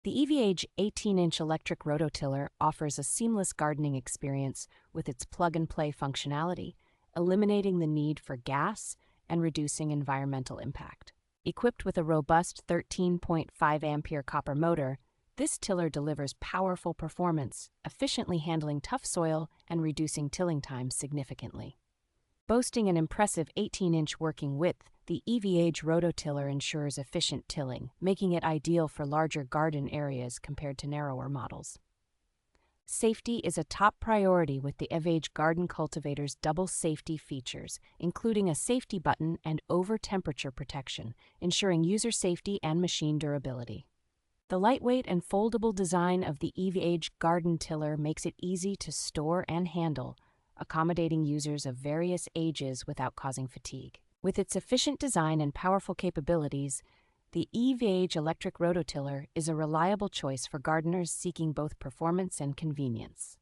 The EVEAGE 18-inch electric rototiller offers a seamless gardening experience with its plug-and-play functionality, eliminating the need for gas and reducing environmental impact. Equipped with a robust 13.5-ampere copper motor, this tiller delivers powerful performance, efficiently handling tough soil and reducing tilling time significantly. Boasting an impressive 18-inch working width, the EVEAGE Rototiller ensures efficient tilling, making it ideal for larger garden areas compared to narrower models. Safety is a top priority with the EVEAGE garden cultivator's double safety features, including a safety button and over-temperature protection, ensuring user safety and machine durability. The lightweight and foldable design of the EVEAGE garden tiller makes it easy to store and handle, accommodating users of various ages without causing fatigue. With its efficient design and powerful capabilities, the EVEAGE electric rototiller is a reliable choice for gardeners seeking both performance and convenience.